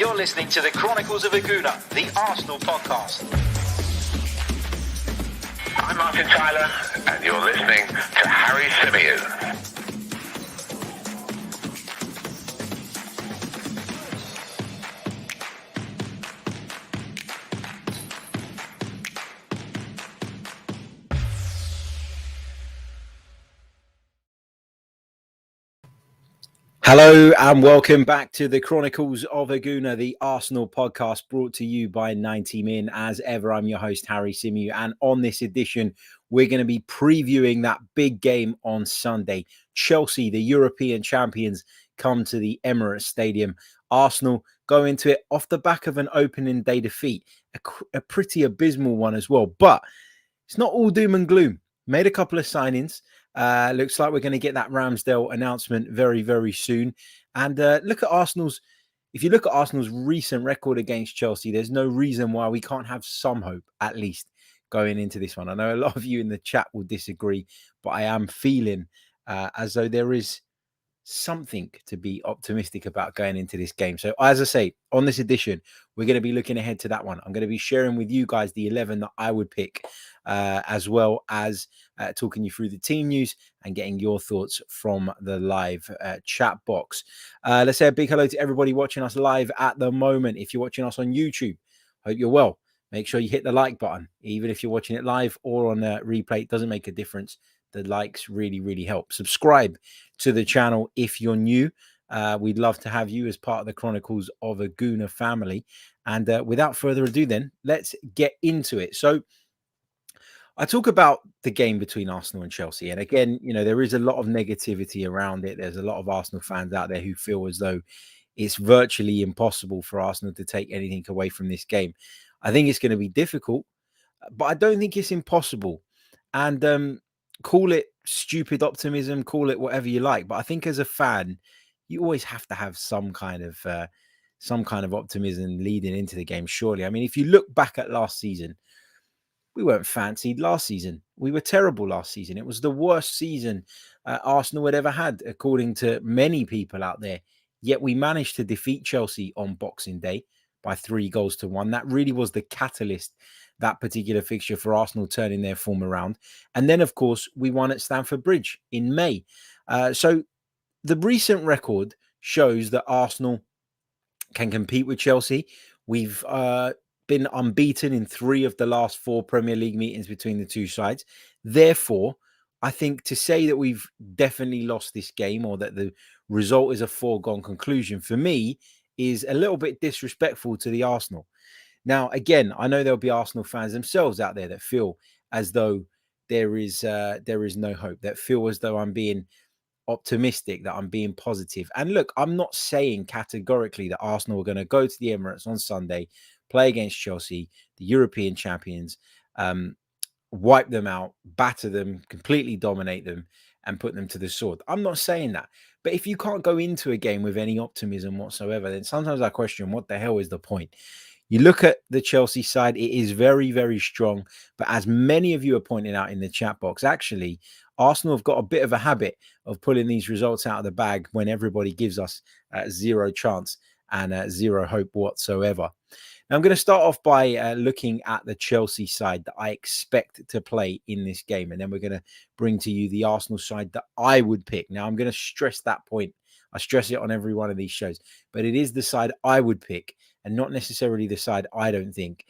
You're listening to the Chronicles of a Gooner, the Arsenal podcast. I'm Martin Tyler, and you're listening to Harry Symeou. Hello and welcome back to the Chronicles of a Gooner, the Arsenal podcast brought to you by 90 Min. As ever, I'm your host, Harry Symeou, and on this edition, we're going to be previewing that big game on Sunday. Chelsea, the European champions, come to the Emirates Stadium. Arsenal go into it off the back of an opening day defeat, a pretty abysmal one as well. But it's not all doom and gloom. Made a couple of signings. Looks like we're going to get that Ramsdale announcement very, very soon. And if you look at Arsenal's recent record against Chelsea, there's no reason why we can't have some hope, at least, going into this one. I know a lot of you in the chat will disagree, but I am feeling as though there is something to be optimistic about going into this game. So as I say, on this edition, we're going to be looking ahead to that one. I'm going to be sharing with you guys the 11 that I would pick, as well as talking you through the team news and getting your thoughts from the live chat box. Let's say a big hello to everybody watching us live at the moment. If you're watching us on YouTube, hope you're well. Make sure you hit the like button, even if you're watching it live or on a replay. It doesn't make a difference. The likes really, really help. Subscribe to the channel if you're new. We'd love to have you as part of the Chronicles of a Gooner family. And without further ado, then, let's get into it. So I talk about the game between Arsenal and Chelsea. And again, you know, there is a lot of negativity around it. There's a lot of Arsenal fans out there who feel as though it's virtually impossible for Arsenal to take anything away from this game. I think it's going to be difficult, but I don't think it's impossible. And call it stupid optimism, call it whatever you like. But I think as a fan, you always have to have some kind of optimism leading into the game, surely. I mean, if you look back at last season, we weren't fancied last season. We were terrible last season. It was the worst season Arsenal had ever had, according to many people out there. Yet we managed to defeat Chelsea on Boxing Day by 3-1. That really was the catalyst, that particular fixture, for Arsenal turning their form around. And then, of course, we won at Stamford Bridge in May. So the recent record shows that Arsenal can compete with Chelsea. We've been unbeaten in 3 of the last 4 Premier League meetings between the two sides. Therefore, I think to say that we've definitely lost this game or that the result is a foregone conclusion, for me, is a little bit disrespectful to the Arsenal. Now, again, I know there'll be Arsenal fans themselves out there that feel as though there is no hope, that feel as though I'm being optimistic, that I'm being positive. And look, I'm not saying categorically that Arsenal are going to go to the Emirates on Sunday, play against Chelsea, the European champions, wipe them out, batter them, completely dominate them, and put them to the sword. I'm not saying that. But if you can't go into a game with any optimism whatsoever, then sometimes I question, what the hell is the point? You look at the Chelsea side, it is very, very strong. But as many of you are pointing out in the chat box, actually, Arsenal have got a bit of a habit of pulling these results out of the bag when everybody gives us zero chance and zero hope whatsoever. Now, I'm going to start off by looking at the Chelsea side that I expect to play in this game. And then we're going to bring to you the Arsenal side that I would pick. Now, I'm going to stress that point. I stress it on every one of these shows. But it is the side I would pick and not necessarily the side I don't think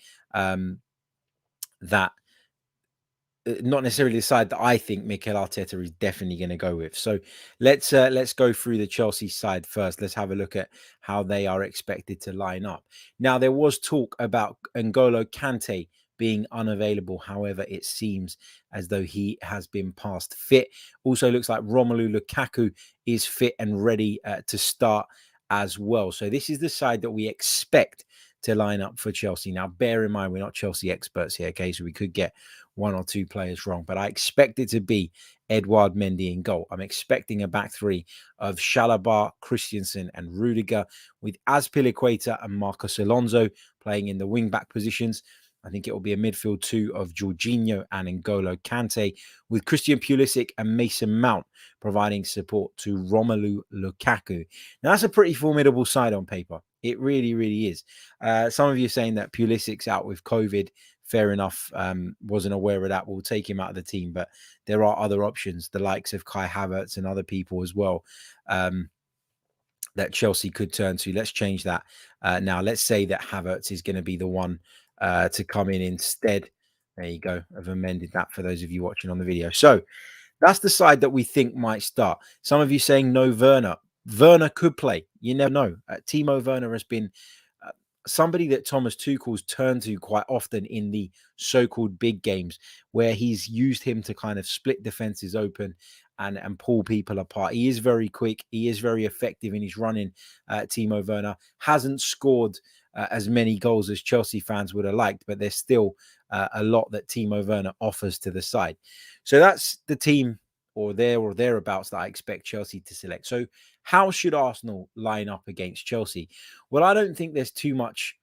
not necessarily the side that I think Mikel Arteta is definitely going to go with. So let's go through the Chelsea side first. Let's have a look at how they are expected to line up. Now, there was talk about N'Golo Kante being unavailable. However, it seems as though he has been past fit. Also looks like Romelu Lukaku is fit and ready to start as well. So this is the side that we expect to line up for Chelsea. Now, bear in mind, we're not Chelsea experts here, okay? So we could get 1 or 2 players wrong, but I expect it to be Edouard Mendy in goal. I'm expecting a back 3 of Chalobah, Christensen and Rudiger, with Azpilicueta and Marcos Alonso playing in the wing-back positions. I think it will be a midfield 2 of Jorginho and N'Golo Kante, with Christian Pulisic and Mason Mount providing support to Romelu Lukaku. Now, that's a pretty formidable side on paper. It really, really is. Some of you are saying that Pulisic's out with COVID. Fair enough. Wasn't aware of that. We'll take him out of the team, but there are other options, the likes of Kai Havertz and other people as well, that Chelsea could turn to. Let's change that. Now, let's say that Havertz is going to be the one to come in instead. There you go. I've amended that for those of you watching on the video. So that's the side that we think might start. Some of you saying no Werner. Werner could play. You never know. Timo Werner has been somebody that Thomas Tuchel's turned to quite often in the so-called big games, where he's used him to kind of split defenses open and pull people apart. He is very quick. He is very effective in his running. Timo Werner hasn't scored as many goals as Chelsea fans would have liked, but there's still a lot that Timo Werner offers to the side. So that's the team or thereabouts that I expect Chelsea to select. So how should Arsenal line up against Chelsea? Well, I don't think there's too much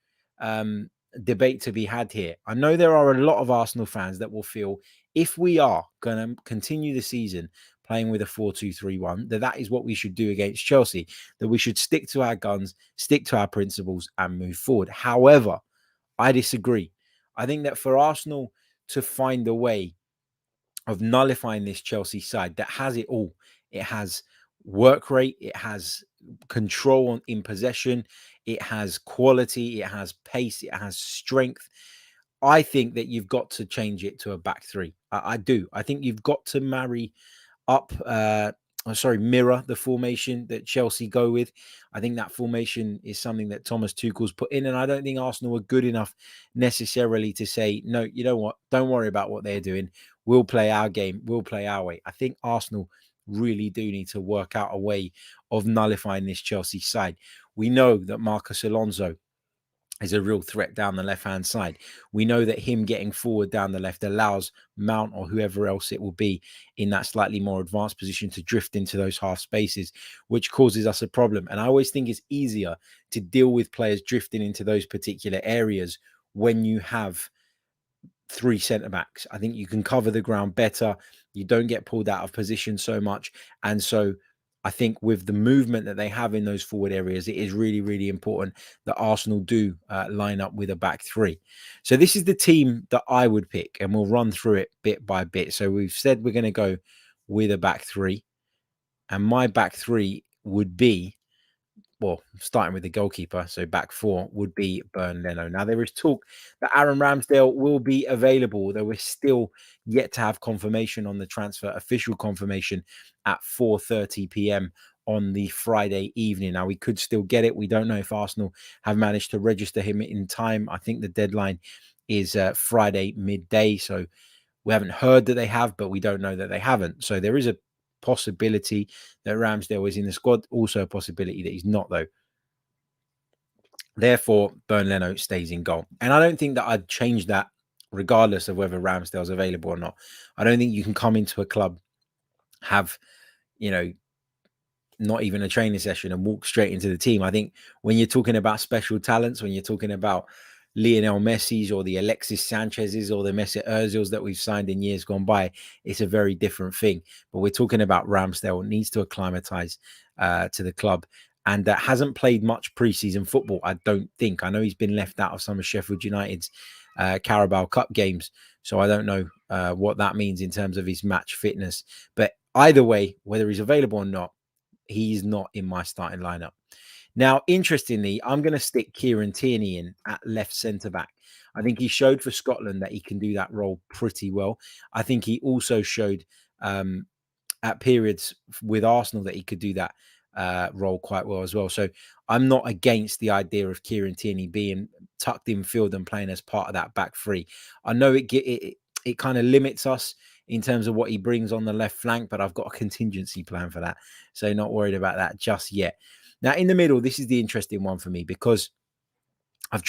debate to be had here. I know there are a lot of Arsenal fans that will feel if we are going to continue the season playing with a 4-2-3-1, that is what we should do against Chelsea, that we should stick to our guns, stick to our principles and move forward. However, I disagree. I think that for Arsenal to find a way of nullifying this Chelsea side that has it all, it has work rate, it has control in possession, it has quality, it has pace, it has strength. I think that you've got to change it to a back three. I do. I think you've got to mirror the formation that Chelsea go with. I think that formation is something that Thomas Tuchel's put in, and I don't think Arsenal are good enough necessarily to say, no, you know what, don't worry about what they're doing. We'll play our game. We'll play our way. I think Arsenal really do need to work out a way of nullifying this Chelsea side. We know that Marcus Alonso is a real threat down the left-hand side. We know that him getting forward down the left allows Mount or whoever else it will be in that slightly more advanced position to drift into those half spaces, which causes us a problem. And I always think it's easier to deal with players drifting into those particular areas when you have three centre-backs. I think you can cover the ground better. You don't get pulled out of position so much. And so I think with the movement that they have in those forward areas, it is really, really important that Arsenal do line up with a back three. So this is the team that I would pick, and we'll run through it bit by bit. So we've said we're going to go with a back three, and my back three would be, well, starting with the goalkeeper, so back four would be Bernd Leno. Now, there is talk that Aaron Ramsdale will be available, though we're still yet to have confirmation on the transfer, official confirmation at 4:30 p.m. on the Friday evening. Now, we could still get it. We don't know if Arsenal have managed to register him in time. I think the deadline is Friday midday, so we haven't heard that they have, but we don't know that they haven't. So there is a possibility that Ramsdale is in the squad, also a possibility that he's not, though. Therefore, Bernd Leno stays in goal. And I don't think that I'd change that regardless of whether Ramsdale's available or not. I don't think you can come into a club, have, not even a training session and walk straight into the team. I think when you're talking about special talents, when you're talking about Lionel Messi's or the Alexis Sanchez's or the Mesut Ozil's that we've signed in years gone by, it's a very different thing. But we're talking about Ramsdale, needs to acclimatise to the club, and that hasn't played much preseason football, I don't think. I know he's been left out of some of Sheffield United's Carabao Cup games, so I don't know what that means in terms of his match fitness. But either way, whether he's available or not, he's not in my starting lineup. Now, interestingly, I'm going to stick Kieran Tierney in at left centre-back. I think he showed for Scotland that he can do that role pretty well. I think he also showed at periods with Arsenal that he could do that role quite well as well. So I'm not against the idea of Kieran Tierney being tucked in field and playing as part of that back three. I know it kind of limits us in terms of what he brings on the left flank, but I've got a contingency plan for that. So not worried about that just yet. Now, in the middle, this is the interesting one for me because I've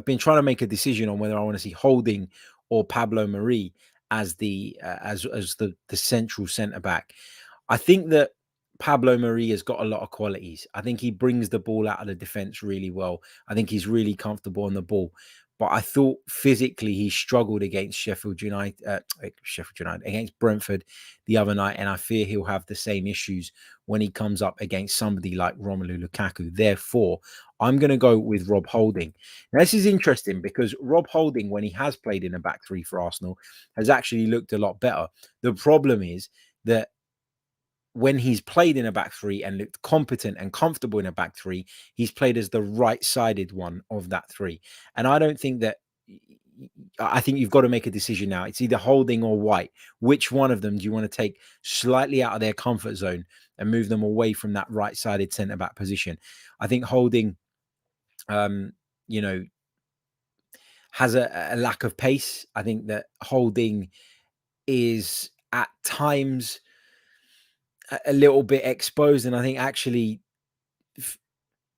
been trying to make a decision on whether I want to see Holding or Pablo Mari as the central centre back. I think that Pablo Mari has got a lot of qualities. I think he brings the ball out of the defence really well. I think he's really comfortable on the ball. But I thought physically he struggled against Sheffield United against Brentford the other night, and I fear he'll have the same issues when he comes up against somebody like Romelu Lukaku. Therefore, I'm going to go with Rob Holding. Now, this is interesting because Rob Holding, when he has played in a back three for Arsenal, has actually looked a lot better. The problem is that when he's played in a back three and looked competent and comfortable in a back three, he's played as the right-sided one of that three. And I don't think that, I think you've got to make a decision now. It's either Holding or White. Which one of them do you want to take slightly out of their comfort zone and move them away from that right-sided centre-back position? I think Holding, you know, has a lack of pace. I think that Holding is at times a little bit exposed, and I think actually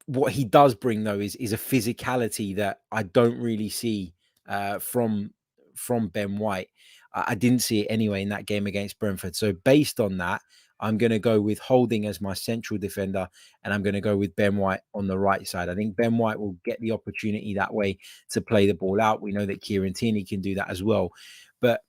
what he does bring though is a physicality that I don't really see from Ben White. I didn't see it anyway in that game against Brentford. So based on that, I'm going to go with Holding as my central defender, and I'm going to go with Ben White on the right side. I think Ben White will get the opportunity that way to play the ball out. We know that Kieran Tierney can do that as well, but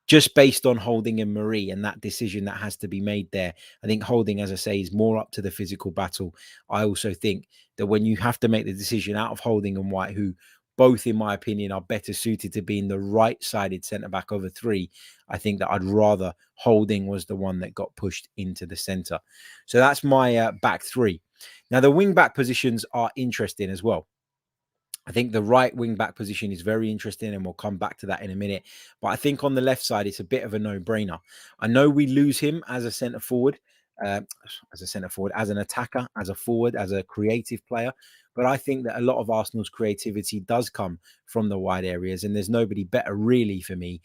just based on Holding and Marie and that decision that has to be made there, I think Holding, as I say, is more up to the physical battle. I also think that when you have to make the decision out of Holding and White, who both, in my opinion, are better suited to being the right-sided centre-back of a three, I think that I'd rather Holding was the one that got pushed into the centre. So that's my back three. Now, the wing-back positions are interesting as well. I think the right wing back position is very interesting, and we'll come back to that in a minute. But I think on the left side, it's a bit of a no-brainer. I know we lose him as a centre forward, as an attacker, as a forward, as a creative player. But I think that a lot of Arsenal's creativity does come from the wide areas, and there's nobody better really for me,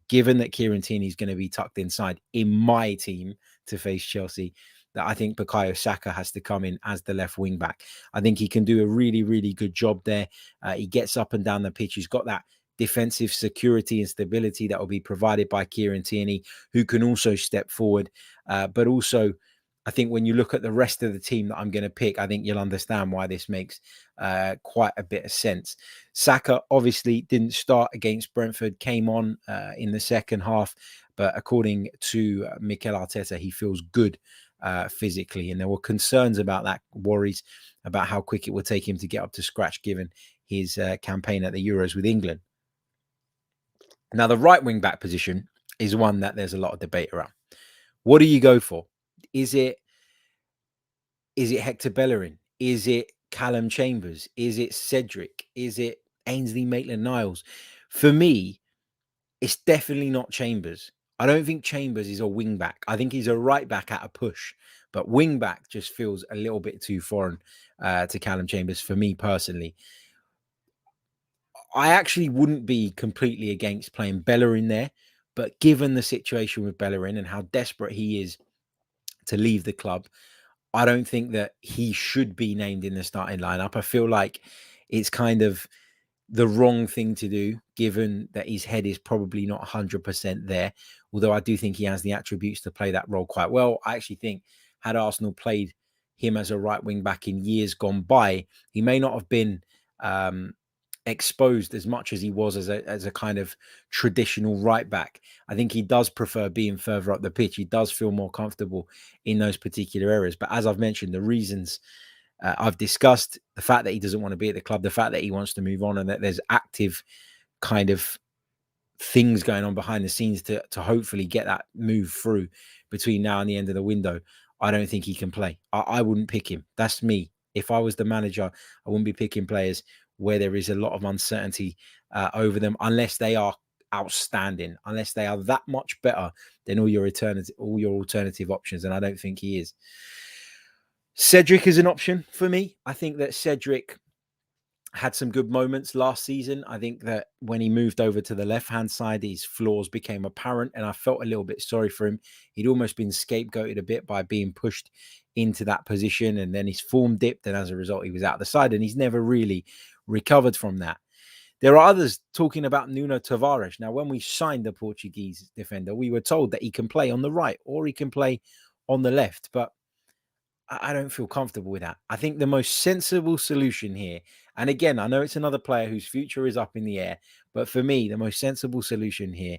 given that Kieran Tierney is going to be tucked inside in my team to face Chelsea, that I think Bukayo Saka has to come in as the left wing back. I think he can do a really, really good job there. He gets up and down the pitch. He's got that defensive security and stability that will be provided by Kieran Tierney, who can also step forward. But also, I think when you look at the rest of the team that I'm going to pick, I think you'll understand why this makes quite a bit of sense. Saka obviously didn't start against Brentford, came on in the second half, but according to Mikel Arteta, he feels good physically, and there were concerns about that, worries about how quick it would take him to get up to scratch given his campaign at the Euros with England. Now, the right wing back position is one that there's a lot of debate around. What do you go for? Is it Hector Bellerin? Is it Callum Chambers? Is it Cedric? Is it Ainsley Maitland-Niles? For me, it's definitely not Chambers. I don't think Chambers is a wing back. I think he's a right back at a push, but wing back just feels a little bit too foreign to Callum Chambers for me personally. I actually wouldn't be completely against playing Bellerin there, but given the situation with Bellerin and how desperate he is to leave the club, I don't think that he should be named in the starting lineup. I feel like it's kind of the wrong thing to do, given that his head is probably not 100% there. Although I do think he has the attributes to play that role quite well. I actually think had Arsenal played him as a right wing back in years gone by, he may not have been exposed as much as he was as a kind of traditional right back. I think he does prefer being further up the pitch. He does feel more comfortable in those particular areas. But as I've mentioned, the reasons I've discussed, the fact that he doesn't want to be at the club, the fact that he wants to move on, and that there's active kind of things going on behind the scenes to hopefully get that move through between now and the end of the window. I don't think he can play. I wouldn't pick him. That's me. If I was the manager, I wouldn't be picking players where there is a lot of uncertainty over them, unless they are outstanding, unless they are that much better than all your alternative options. And I don't think he is. Cedric is an option for me. I think that Cedric had some good moments last season. I think that when he moved over to the left-hand side, his flaws became apparent, and I felt a little bit sorry for him. He'd almost been scapegoated a bit by being pushed into that position, and then his form dipped, and as a result, he was out the side, and he's never really recovered from that. There are others talking about Nuno Tavares. Now, when we signed the Portuguese defender, we were told that he can play on the right or he can play on the left, but I don't feel comfortable with that. I think the most sensible solution here, and again, I know it's another player whose future is up in the air, but for me, the most sensible solution here,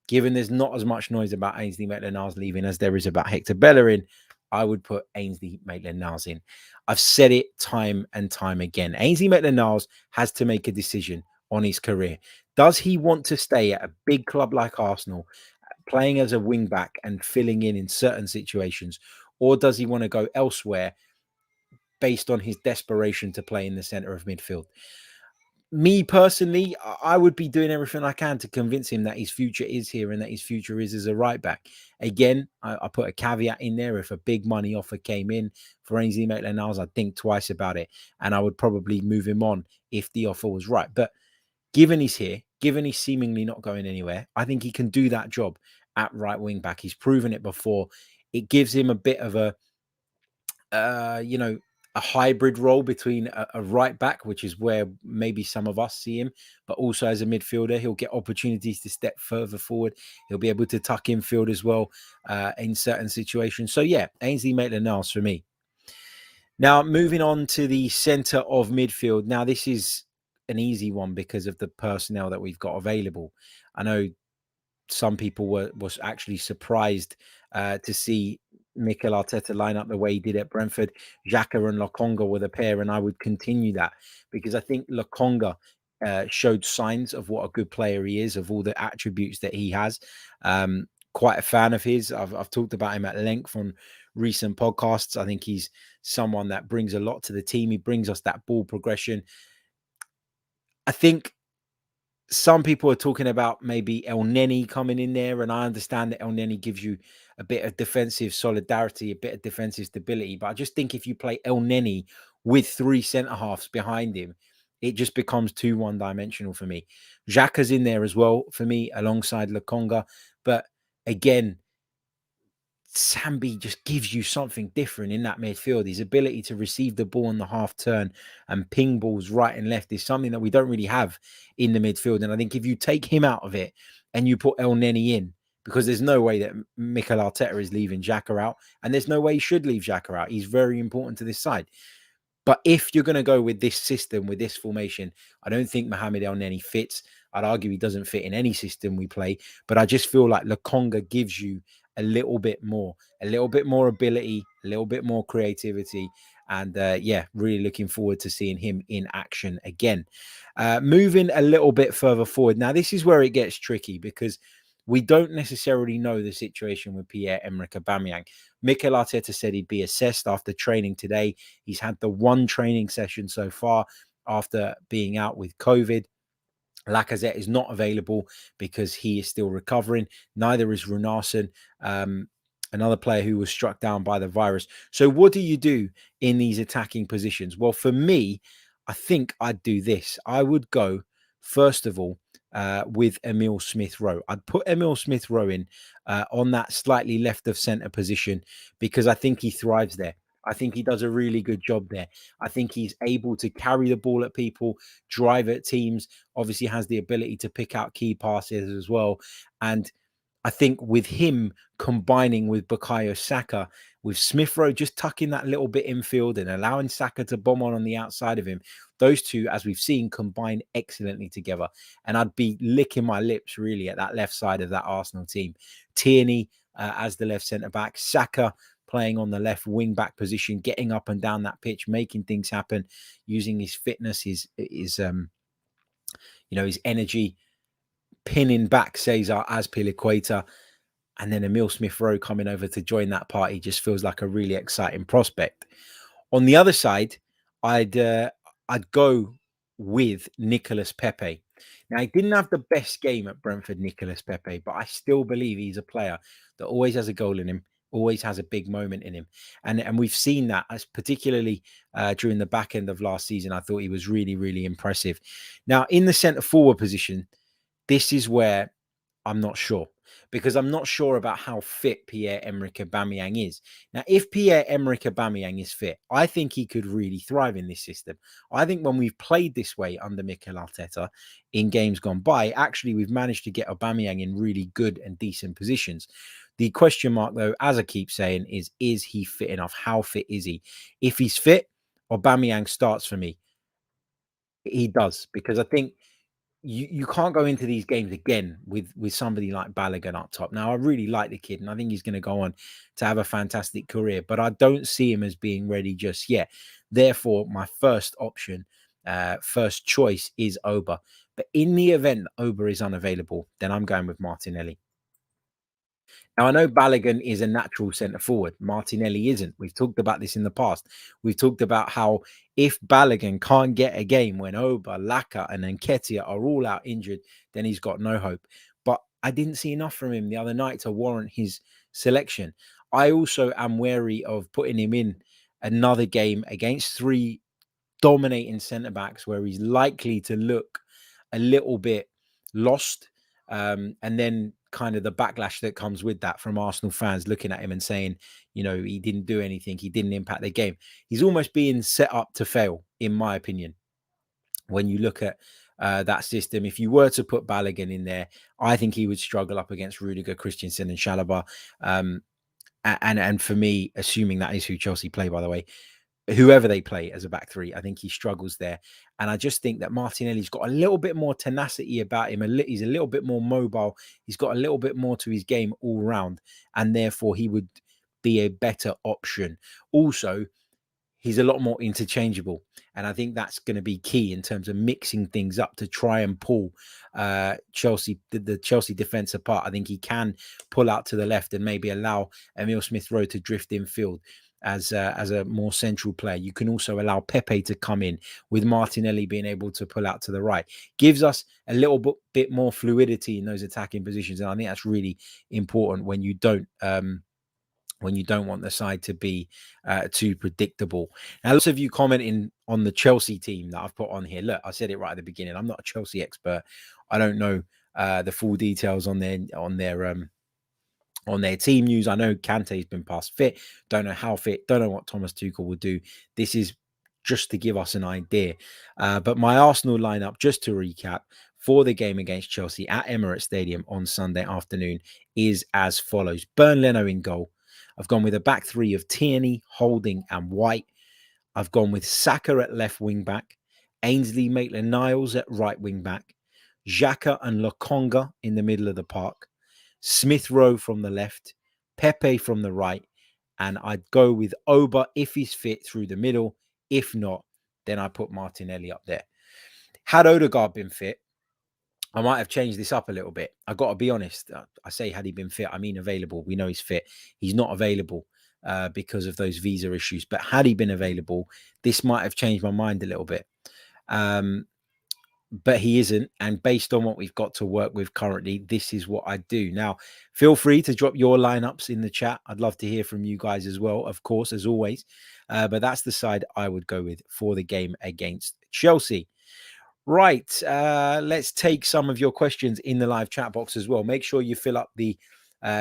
given there's not as much noise about Ainsley Maitland-Niles leaving as there is about Hector Bellerin, I would put Ainsley Maitland-Niles in. I've said it time and time again. Ainsley Maitland-Niles has to make a decision on his career. Does he want to stay at a big club like Arsenal, playing as a wing back and filling in certain situations, or does he want to go elsewhere based on his desperation to play in the centre of midfield? Me personally, I would be doing everything I can to convince him that his future is here and that his future is as a right back. Again, I put a caveat in there. If a big money offer came in for Ainsley Maitland-Niles, I'd think twice about it, and I would probably move him on if the offer was right. But given he's here, given he's seemingly not going anywhere, I think he can do that job at right wing back. He's proven it before. It gives him a bit of a a hybrid role between a right back, which is where maybe some of us see him, but also as a midfielder, he'll get opportunities to step further forward. He'll be able to tuck infield as well in certain situations. So yeah, Ainsley Maitland-Niles for me. Now, moving on to the centre of midfield. Now, this is an easy one because of the personnel that we've got available. I know some people was actually surprised to see Mikel Arteta line up the way he did at Brentford. Xhaka and Lokonga were the pair, and I would continue that because I think Lokonga showed signs of what a good player he is, of all the attributes that he has. Quite a fan of his. I've talked about him at length on recent podcasts. I think he's someone that brings a lot to the team. He brings us that ball progression. I think some people are talking about maybe El Neni coming in there, and I understand that El Neni gives you a bit of defensive solidarity, a bit of defensive stability. But I just think if you play El Neni with three centre-halves behind him, it just becomes too one-dimensional for me. Xhaka's in there as well for me, alongside Lokonga. But again, Sambi just gives you something different in that midfield. His ability to receive the ball on the half turn and ping balls right and left is something that we don't really have in the midfield. And I think if you take him out of it and you put El Neni in, because there's no way that Mikel Arteta is leaving Xhaka out, and there's no way he should leave Xhaka out. He's very important to this side. But if you're going to go with this system, with this formation, I don't think Mohamed El Neni fits. I'd argue he doesn't fit in any system we play. But I just feel like Lokonga gives you a little bit more ability, a little bit more creativity. And yeah, really looking forward to seeing him in action again. Moving a little bit further forward. Now, this is where it gets tricky because we don't necessarily know the situation with Pierre-Emerick Aubameyang. Mikel Arteta said he'd be assessed after training today. He's had the one training session so far after being out with COVID. Lacazette is not available because he is still recovering. Neither is Runarsson, another player who was struck down by the virus. So what do you do in these attacking positions? Well, for me, I think I'd do this. I would go, first of all, with Emile Smith-Rowe. I'd put Emile Smith-Rowe in on that slightly left of centre position because I think he thrives there. I think he does a really good job there. I think he's able to carry the ball at people, drive at teams, obviously has the ability to pick out key passes as well. And I think with him combining with Bukayo Saka, with Smith-Rowe just tucking that little bit infield and allowing Saka to bomb on the outside of him, those two, as we've seen, combine excellently together. And I'd be licking my lips really at that left side of that Arsenal team. Tierney as the left centre-back, Saka playing on the left wing back position, getting up and down that pitch, making things happen, using his fitness, his energy, pinning back Cesar Azpilicueta, and then Emile Smith-Rowe coming over to join that party just feels like a really exciting prospect. On the other side, I'd go with Nicolas Pepe. Now, he didn't have the best game at Brentford, Nicolas Pepe, but I still believe he's a player that always has a goal in him, always has a big moment in him. And we've seen that, as particularly during the back end of last season. I thought he was really, really impressive. Now, in the centre forward position, this is where I'm not sure, because I'm not sure about how fit Pierre-Emerick Aubameyang is. Now, if Pierre-Emerick Aubameyang is fit, I think he could really thrive in this system. I think when we've played this way under Mikel Arteta in games gone by, actually, we've managed to get Aubameyang in really good and decent positions. The question mark, though, as I keep saying, is he fit enough? How fit is he? If he's fit, Aubameyang starts for me. He does, because I think you can't go into these games again with somebody like Balogun up top. Now, I really like the kid, and I think he's going to go on to have a fantastic career, but I don't see him as being ready just yet. Therefore, my first option, first choice is Oba. But in the event that Oba is unavailable, then I'm going with Martinelli. Now, I know Balogun is a natural centre forward. Martinelli isn't. We've talked about this in the past. We've talked about how if Balogun can't get a game when Oba, Laka, and Nketiah are all out injured, then he's got no hope. But I didn't see enough from him the other night to warrant his selection. I also am wary of putting him in another game against three dominating centre backs where he's likely to look a little bit lost. And then kind of the backlash that comes with that from Arsenal fans looking at him and saying, you know, he didn't do anything, he didn't impact the game. He's almost being set up to fail, in my opinion. When you look at that system, if you were to put Balogun in there, I think he would struggle up against Rudiger, Christensen, and Chalobah. And for me, assuming that is who Chelsea play, by the way, whoever they play as a back three, I think he struggles there. And I just think that Martinelli's got a little bit more tenacity about him. He's a little bit more mobile. He's got a little bit more to his game all round. And therefore, he would be a better option. Also, he's a lot more interchangeable. And I think that's going to be key in terms of mixing things up to try and pull Chelsea, the Chelsea defence apart. I think he can pull out to the left and maybe allow Emile Smith-Rowe to drift infield as a more central player. You can also allow Pepe to come in with Martinelli being able to pull out to the right. Gives us a little bit more fluidity in those attacking positions. And I think that's really important when you don't want the side to be too predictable. Now, lots of you commenting on the Chelsea team that I've put on here. Look, I said it right at the beginning. I'm not a Chelsea expert. I don't know the full details on their team news. I know Kante's been past fit. Don't know how fit. Don't know what Thomas Tuchel will do. This is just to give us an idea. But my Arsenal lineup, just to recap, for the game against Chelsea at Emirates Stadium on Sunday afternoon is as follows. Bernd Leno in goal. I've gone with a back three of Tierney, Holding and White. I've gone with Saka at left wing back. Ainsley Maitland-Niles at right wing back. Xhaka and Lokonga in the middle of the park. Smith-Rowe from the left. Pepe from the right. And I'd go with Oba if he's fit through the middle. If not, then I put Martinelli up there. Had Odegaard been fit, I might have changed this up a little bit. I've got to be honest. I say had he been fit, I mean available. We know he's fit. He's not available because of those visa issues. But had he been available, this might have changed my mind a little bit. But he isn't. And based on what we've got to work with currently, this is what I do. Now, feel free to drop your lineups in the chat. I'd love to hear from you guys as well, of course, as always. But that's the side I would go with for the game against Chelsea. Right, let's take some of your questions in the live chat box as well. Make sure you fill up the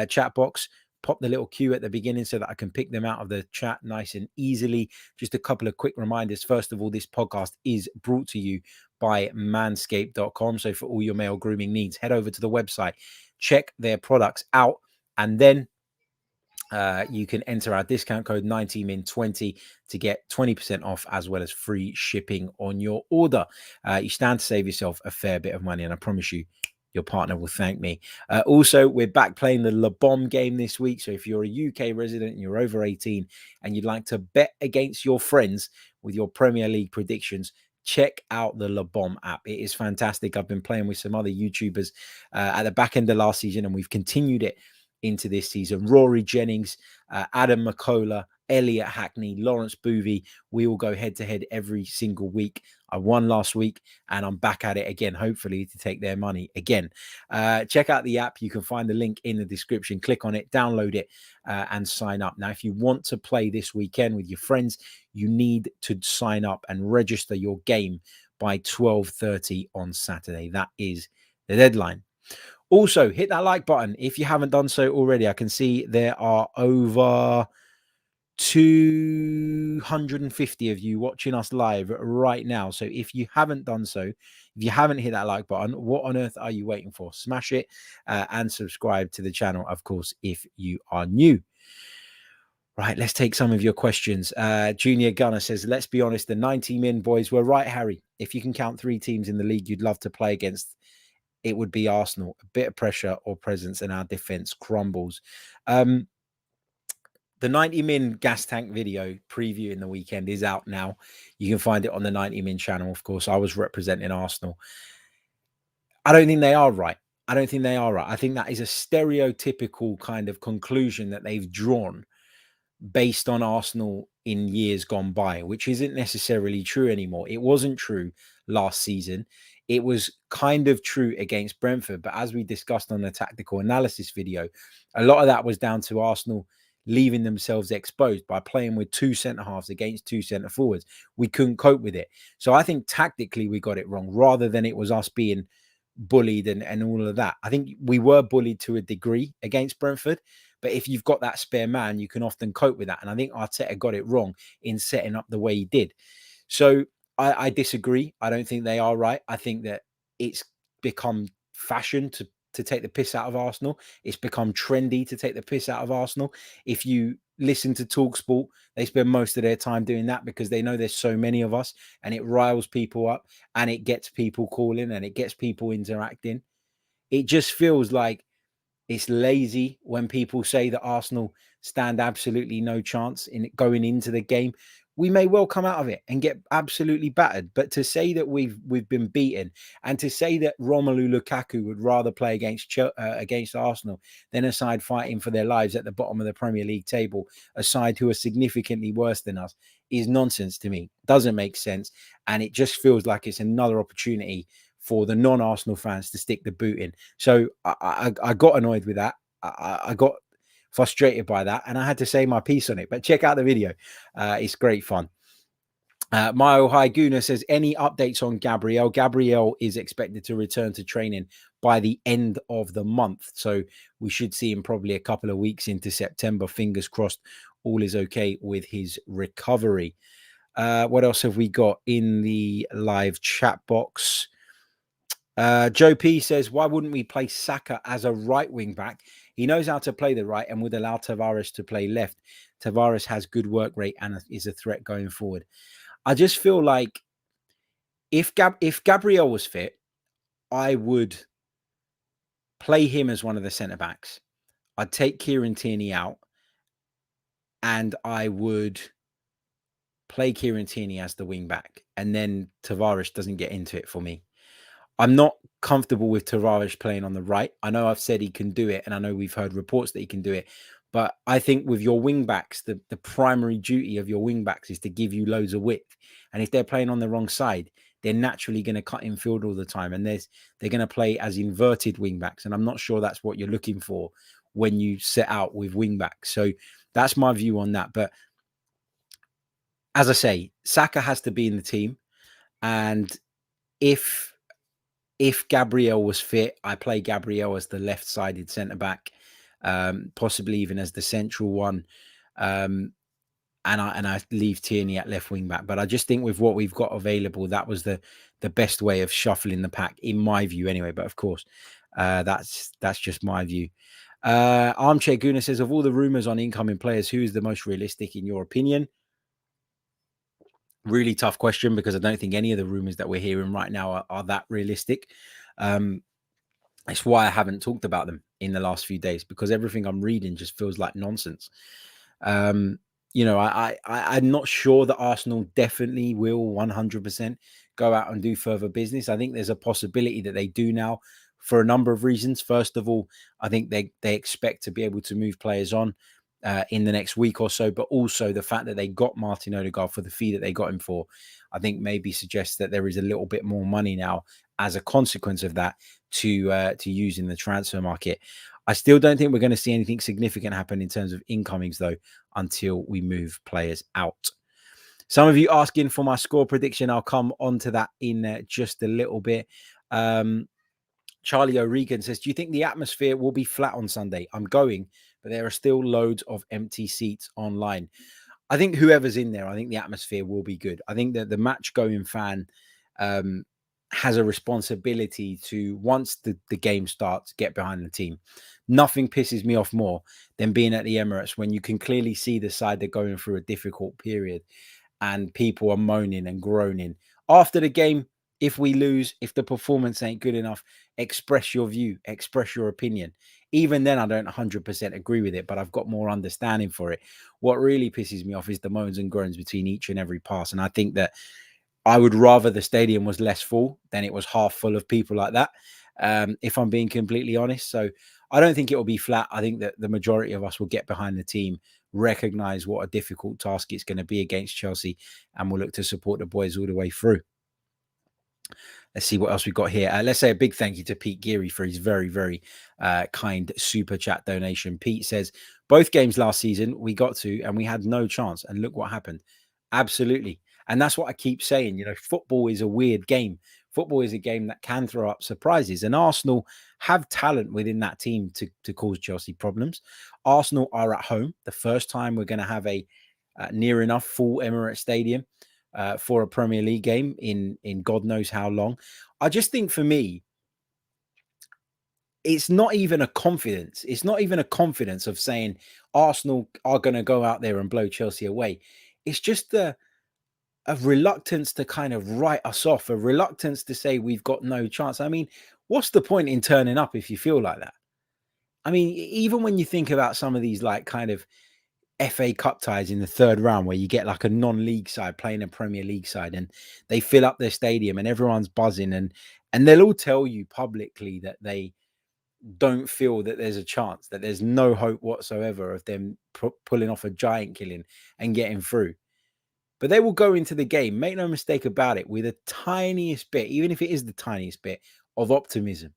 chat box. Pop the little Q at the beginning so that I can pick them out of the chat nice and easily. Just a couple of quick reminders. First of all, this podcast is brought to you by manscaped.com. So for all your male grooming needs, head over to the website, check their products out, and then you can enter our discount code 90min20 to get 20% off as well as free shipping on your order. You stand to save yourself a fair bit of money, and I promise you, your partner will thank me. Also, we're back playing the Le Bon game this week. So if you're a UK resident and you're over 18 and you'd like to bet against your friends with your Premier League predictions, check out the Le Bon app. It is fantastic. I've been playing with some other YouTubers at the back end of last season, and we've continued it into this season. Rory Jennings, Adam McCullough, Elliot Hackney, Lawrence Boovey. We all go head to head every single week. I won last week and I'm back at it again, hopefully to take their money again. Check out the app. You can find the link in the description. Click on it, download it and sign up. Now, if you want to play this weekend with your friends, you need to sign up and register your game by 12:30 on Saturday. That is the deadline. Also, hit that like button if you haven't done so already. I can see there are over 250 of you watching us live right now. So if you haven't done so, if you haven't hit that like button, what on earth are you waiting for? Smash it and subscribe to the channel, of course, if you are new. Right, let's take some of your questions. Junior Gunner says, let's be honest, the 90 min boys were right, Harry. if you can count 3 teams in the league you'd love to play against, it would be Arsenal. A bit of pressure or presence and our defense crumbles. The 90min gas tank video previewing the weekend is out now. You can find it on the 90min channel. Of course, I was representing Arsenal. I don't think they are right. I don't think they are right. I think that is a stereotypical kind of conclusion that they've drawn based on Arsenal in years gone by, which isn't necessarily true anymore. It wasn't true last season. It was kind of true against Brentford. But as we discussed on the tactical analysis video, a lot of that was down to Arsenal leaving themselves exposed by playing with 2 centre-halves against 2 centre-forwards. We couldn't cope with it. So I think tactically we got it wrong rather than it was us being bullied and all of that. I think we were bullied to a degree against Brentford, but if you've got that spare man, you can often cope with that. And I think Arteta got it wrong in setting up the way he did. So I disagree. I don't think they are right. I think that it's become fashion to take the piss out of Arsenal. It's become trendy to take the piss out of Arsenal. If you listen to TalkSport, they spend most of their time doing that because they know there's so many of us and it riles people up and it gets people calling and it gets people interacting. It just feels like it's lazy when people say that Arsenal stand absolutely no chance in going into the game. We may well come out of it and get absolutely battered. But to say that we've been beaten and to say that Romelu Lukaku would rather play against Arsenal than a side fighting for their lives at the bottom of the Premier League table, a side who are significantly worse than us, is nonsense to me. Doesn't make sense. And it just feels like it's another opportunity for the non-Arsenal fans to stick the boot in. So I got annoyed with that. I got frustrated by that, and I had to say my piece on it. But check out the video. It's great fun. Mile High Gooner says, any updates on Gabriel? Gabriel is expected to return to training by the end of the month. So we should see him probably a couple of weeks into September. Fingers crossed all is okay with his recovery. What else have we got in the live chat box? Joe P says, why wouldn't we play Saka as a right wing back? He knows how to play the right and would allow Tavares to play left. Tavares has good work rate and is a threat going forward. I just feel like if Gabriel was fit, I would play him as one of the centre backs. I'd take Kieran Tierney out and I would play Kieran Tierney as the wing back. And then Tavares doesn't get into it for me. I'm not comfortable with Tavares playing on the right. I know I've said he can do it, and I know we've heard reports that he can do it. But I think with your wing backs, the primary duty of your wing backs is to give you loads of width. And if they're playing on the wrong side, they're naturally going to cut in field all the time. And they're going to play as inverted wing backs. And I'm not sure that's what you're looking for when you set out with wing backs. So that's my view on that. But as I say, Saka has to be in the team. And if Gabriel was fit, I play Gabriel as the left-sided centre-back, possibly even as the central one. And I leave Tierney at left wing-back. But I just think with what we've got available, that was the best way of shuffling the pack, in my view anyway. But of course, that's just my view. Armchair Gooner says, of all the rumours on incoming players, who is the most realistic in your opinion? Really tough question, because I don't think any of the rumors that we're hearing right now are that realistic. That's why I haven't talked about them in the last few days, because everything I'm reading just feels like nonsense. I'm not sure that Arsenal definitely will 100% go out and do further business. I think there's a possibility that they do now for a number of reasons. First of all, I think they expect to be able to move players on in the next week or so, but also the fact that they got Martin Odegaard for the fee that they got him for, I think maybe suggests that there is a little bit more money now as a consequence of that to use in the transfer market. I still don't think we're going to see anything significant happen in terms of incomings, though, until we move players out. Some of you asking for my score prediction. I'll come on to that in just a little bit. Charlie O'Regan says, do you think the atmosphere will be flat on Sunday? I'm going, but there are still loads of empty seats online. I think whoever's in there, I think the atmosphere will be good. I think that the match-going fan has a responsibility to, once the game starts, get behind the team. Nothing pisses me off more than being at the Emirates when you can clearly see the side they're going through a difficult period and people are moaning and groaning After the game, if we lose, if the performance ain't good enough, express your view, express your opinion. Even then, I don't 100% agree with it, but I've got more understanding for it. What really pisses me off is the moans and groans between each and every pass. And I think that I would rather the stadium was less full than it was half full of people like that, if I'm being completely honest. So I don't think it will be flat. I think that the majority of us will get behind the team, recognize what a difficult task it's going to be against Chelsea, and we'll look to support the boys all the way through. Let's see what else we've got here. Let's say a big thank you to Pete Geary for his very, very kind super chat donation. Pete says, both games last season we got to and we had no chance. And look what happened. Absolutely. And that's what I keep saying. You know, football is a weird game. Football is a game that can throw up surprises. And Arsenal have talent within that team to cause Chelsea problems. Arsenal are at home. The first time we're going to have a near enough full Emirates Stadium for a Premier League game in God knows how long. I just think for me, it's not even a confidence. It's not even a confidence of saying Arsenal are going to go out there and blow Chelsea away. It's just a reluctance to kind of write us off, a reluctance to say we've got no chance. I mean, what's the point in turning up if you feel like that? I mean, even when you think about some of these like kind of FA Cup ties in the third round where you get like a non-league side playing a Premier League side and they fill up their stadium and everyone's buzzing and they'll all tell you publicly that they don't feel that there's a chance, that there's no hope whatsoever of them pulling off a giant killing and getting through. But they will go into the game, make no mistake about it, with a tiniest bit, even if it is the tiniest bit of optimism,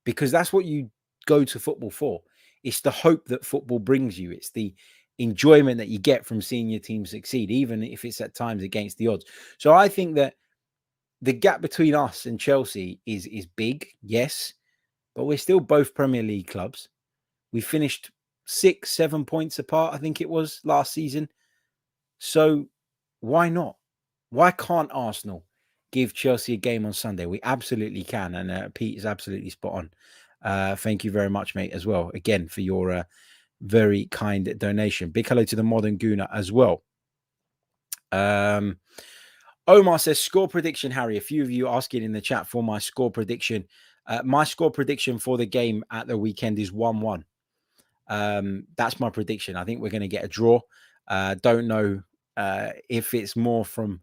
because that's what you go to football for. It's the hope that football brings you. It's the enjoyment that you get from seeing your team succeed, even if it's at times against the odds. So I think that the gap between us and Chelsea is big, yes, but we're still both Premier League clubs. We finished 6-7 points apart, I think it was last season. So why not? Why can't Arsenal give Chelsea a game on Sunday? We absolutely can. And Pete is absolutely spot on. Thank you very much, mate, as well, again, for your very kind donation. Big hello to the modern Gooner as well. Omar says, score prediction, Harry. A few of you asking in the chat for my score prediction. My score prediction for the game at the weekend is 1-1. That's my prediction. I think we're going to get a draw. Don't know if it's more from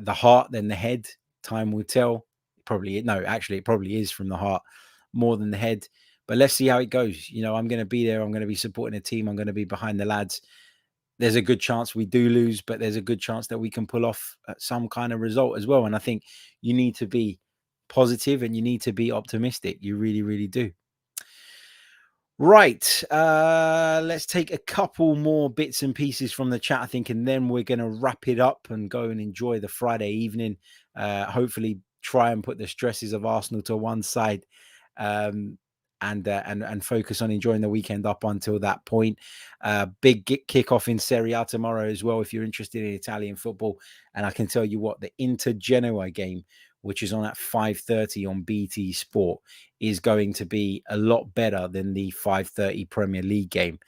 the heart than the head. Time will tell. Probably no, actually, it probably is from the heart more than the head. But let's see how it goes. You know, I'm going to be there. I'm going to be supporting the team. I'm going to be behind the lads. There's a good chance we do lose, but there's a good chance that we can pull off some kind of result as well. And I think you need to be positive and you need to be optimistic. You really, really do. Right. Let's take a couple more bits and pieces from the chat, I think, and then we're going to wrap it up and go and enjoy the Friday evening. Hopefully try and put the stresses of Arsenal to one side and focus on enjoying the weekend up until that point. Big kickoff in Serie A tomorrow as well, if you're interested in Italian football. And I can tell you what, the Inter-Genoa game, which is on at 5:30 on BT Sport, is going to be a lot better than the 5:30 Premier League game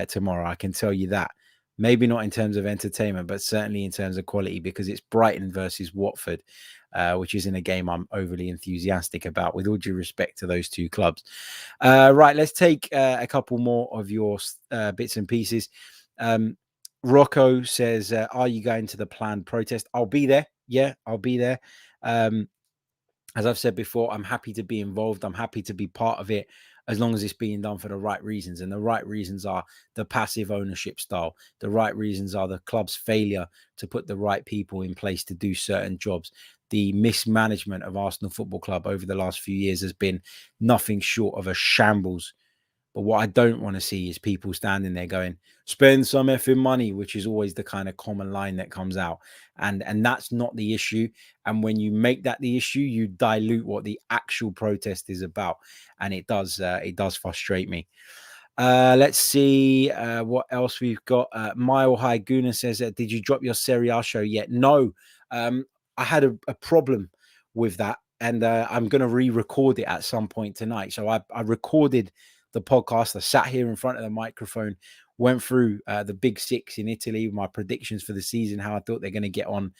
tomorrow. I can tell you that. Maybe not in terms of entertainment, but certainly in terms of quality, because it's Brighton versus Watford, which isn't a game I'm overly enthusiastic about, with all due respect to those two clubs. Right, let's take a couple more of your bits and pieces. Rocco says, are you going to the planned protest? I'll be there. Yeah, I'll be there. As I've said before, I'm happy to be involved. I'm happy to be part of it as long as it's being done for the right reasons. And the right reasons are the passive ownership style. The right reasons are the club's failure to put the right people in place to do certain jobs. The mismanagement of Arsenal Football Club over the last few years has been nothing short of a shambles. But what I don't want to see is people standing there going, spend some effing money, which is always the kind of common line that comes out. And that's not the issue. And when you make that the issue, you dilute what the actual protest is about. And it does frustrate me. Let's see what else we've got. Mile High Gooner says, did you drop your Serie A show yet? No, I had a problem with that. And I'm going to re-record it at some point tonight. So I recorded the podcast. I sat here in front of the microphone, went through the big six in Italy, my predictions for the season, how I thought they're going to get on.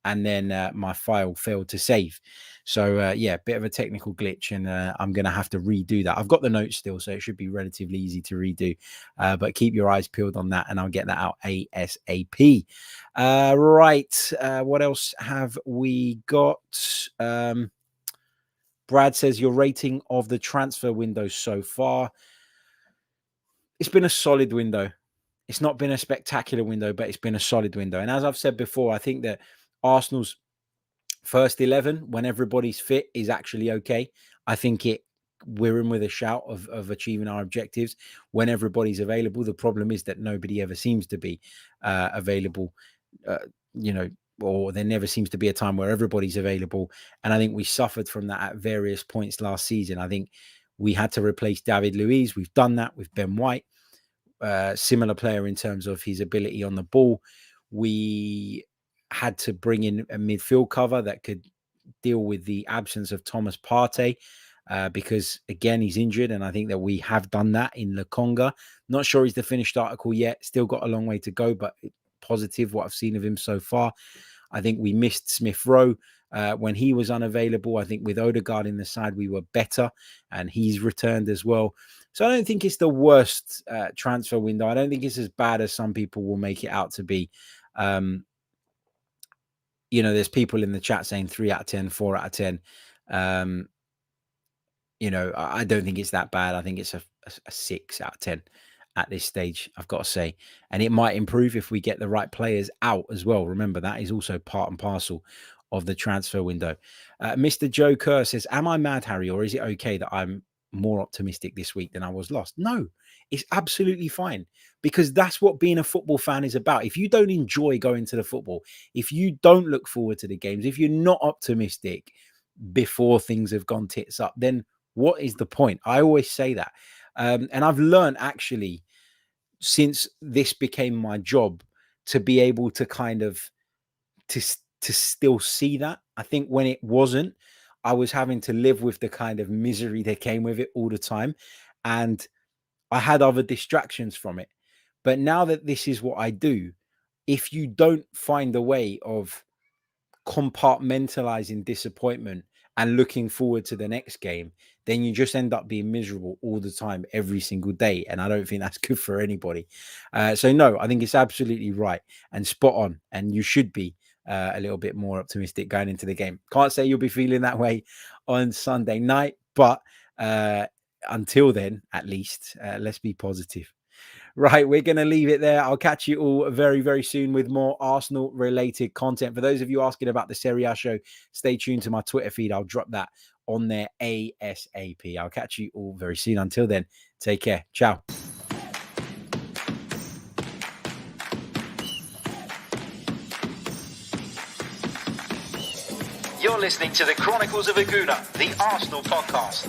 and then my file failed to save. So yeah, bit of a technical glitch, and I'm going to have to redo that. I've got the notes still, so it should be relatively easy to redo, but keep your eyes peeled on that, and I'll get that out ASAP. Right, what else have we got? Brad says your rating of the transfer window so far. It's been a solid window. It's not been a spectacular window, but it's been a solid window. And as I've said before, I think that Arsenal's first 11, when everybody's fit, is actually okay. I think we're in with a shout of achieving our objectives when everybody's available. The problem is that nobody ever seems to be available, or there never seems to be a time where everybody's available. And I think we suffered from that at various points last season. I think we had to replace David Luiz. We've done that with Ben White. Similar player in terms of his ability on the ball. We had to bring in a midfield cover that could deal with the absence of Thomas Partey, because again, he's injured, and I think that we have done that in Lokonga. Not sure he's the finished article yet. Still got a long way to go, but positive what I've seen of him so far. I think we missed Smith Rowe when he was unavailable. I think with Odegaard in the side, we were better, and he's returned as well. So I don't think it's the worst transfer window. I don't think it's as bad as some people will make it out to be. There's people in the chat saying 3 out of 10, 4 out of 10. I don't think it's that bad. I think it's a 6 out of 10 at this stage, I've got to say. And it might improve if we get the right players out as well. Remember, that is also part and parcel of the transfer window. Mr. Joe Kerr says, am I mad, Harry, or is it okay that I'm more optimistic this week than I was last? No, it's absolutely fine, because that's what being a football fan is about. If you don't enjoy going to the football, if you don't look forward to the games, if you're not optimistic before things have gone tits up, then what is the point? I always say that. And I've learned, actually, since this became my job, to be able to kind of to still see that. I think when it wasn't, I was having to live with the kind of misery that came with it all the time, and I had other distractions from it. But now that this is what I do, if you don't find a way of compartmentalizing disappointment and looking forward to the next game, then you just end up being miserable all the time, every single day. And I don't think that's good for anybody. So no, I think it's absolutely right and spot on. And you should be a little bit more optimistic going into the game. Can't say you'll be feeling that way on Sunday night, but until then, at least, let's be positive. Right, we're going to leave it there. I'll catch you all very, very soon with more Arsenal-related content. For those of you asking about the Serie A show, stay tuned to my Twitter feed. I'll drop that on there ASAP. I'll catch you all very soon. Until then, take care. Ciao. You're listening to the Chronicles of a Gooner, the Arsenal podcast.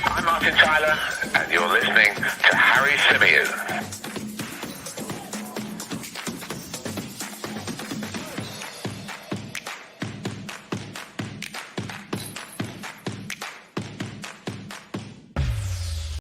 I'm Martin Tyler, and you're listening to Harry Symeou.